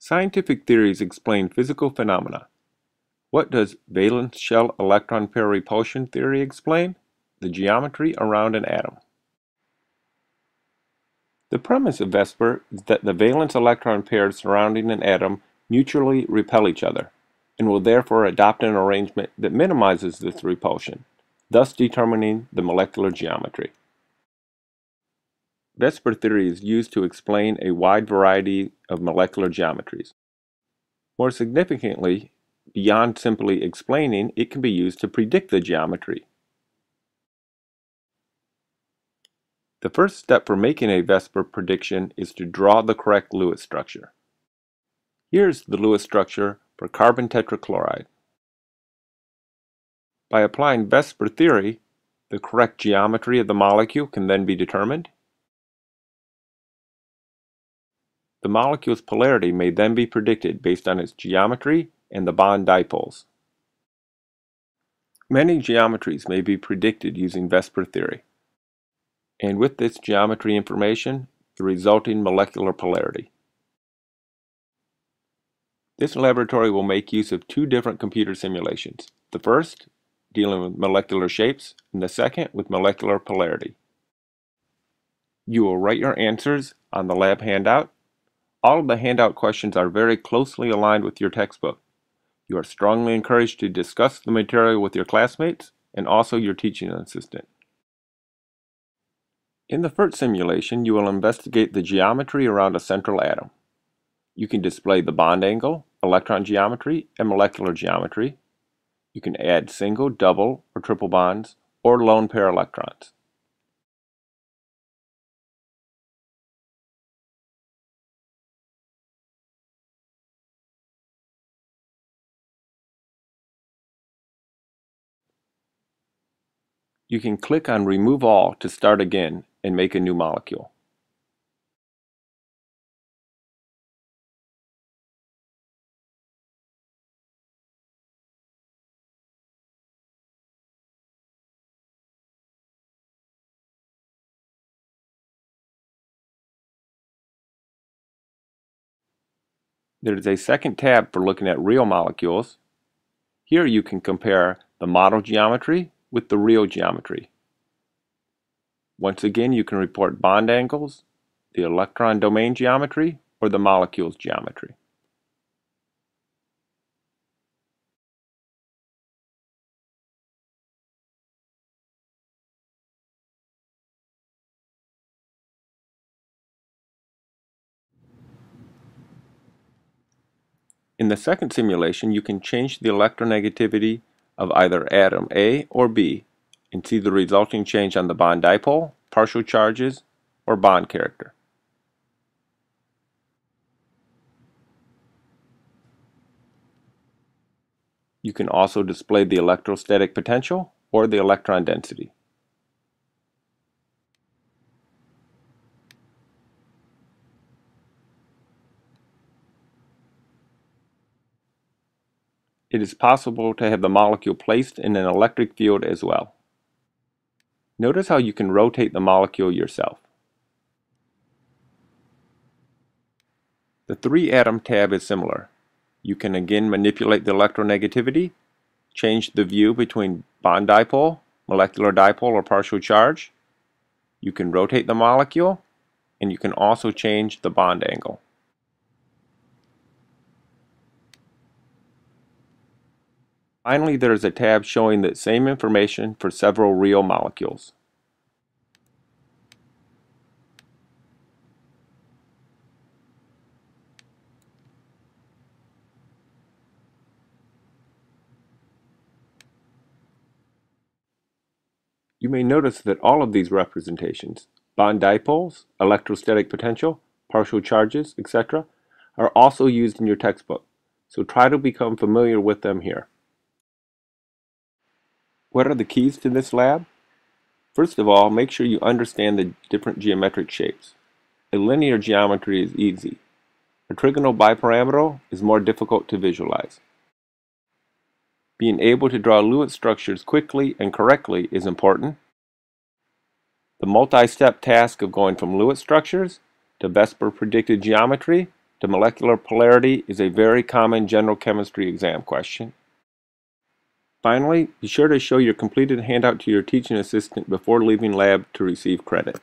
Scientific theories explain physical phenomena. What does valence shell electron pair repulsion theory explain? The geometry around an atom. The premise of VSEPR is that the valence electron pairs surrounding an atom mutually repel each other, and will therefore adopt an arrangement that minimizes this repulsion, thus determining the molecular geometry. VSEPR theory is used to explain a wide variety of molecular geometries. More significantly, beyond simply explaining, it can be used to predict the geometry. The first step for making a VSEPR prediction is to draw the correct Lewis structure. Here's the Lewis structure for carbon tetrachloride. By applying VSEPR theory, the correct geometry of the molecule can then be determined. The molecule's polarity may then be predicted based on its geometry and the bond dipoles. Many geometries may be predicted using VSEPR theory, and with this geometry information, the resulting molecular polarity. This laboratory will make use of two different computer simulations. The first, dealing with molecular shapes, and the second with molecular polarity. You will write your answers on the lab handout. All of the handout questions are very closely aligned with your textbook. You are strongly encouraged to discuss the material with your classmates and also your teaching assistant. In the first simulation, you will investigate the geometry around a central atom. You can display the bond angle, electron geometry, and molecular geometry. You can add single, double, or triple bonds, or lone pair electrons. You can click on Remove All to start again and make a new molecule. There is a second tab for looking at real molecules. Here you can compare the model geometry with the real geometry. Once again, you can report bond angles, the electron domain geometry, or the molecule's geometry. In the second simulation, you can change the electronegativity of either atom A or B and see the resulting change on the bond dipole, partial charges, or bond character. You can also display the electrostatic potential or the electron density. It is possible to have the molecule placed in an electric field as well. Notice how you can rotate the molecule yourself. The 3-atom tab is similar. You can again manipulate the electronegativity, change the view between bond dipole, molecular dipole, or partial charge. You can rotate the molecule, and you can also change the bond angle. Finally, there is a tab showing the same information for several real molecules. You may notice that all of these representations, bond dipoles, electrostatic potential, partial charges, etc., are also used in your textbook, so try to become familiar with them here. What are the keys to this lab? First of all, make sure you understand the different geometric shapes. A linear geometry is easy. A trigonal bipyramidal is more difficult to visualize. Being able to draw Lewis structures quickly and correctly is important. The multi-step task of going from Lewis structures to VSEPR predicted geometry The molecular polarity is a very common general chemistry exam question. Finally, be sure to show your completed handout to your teaching assistant before leaving lab to receive credit.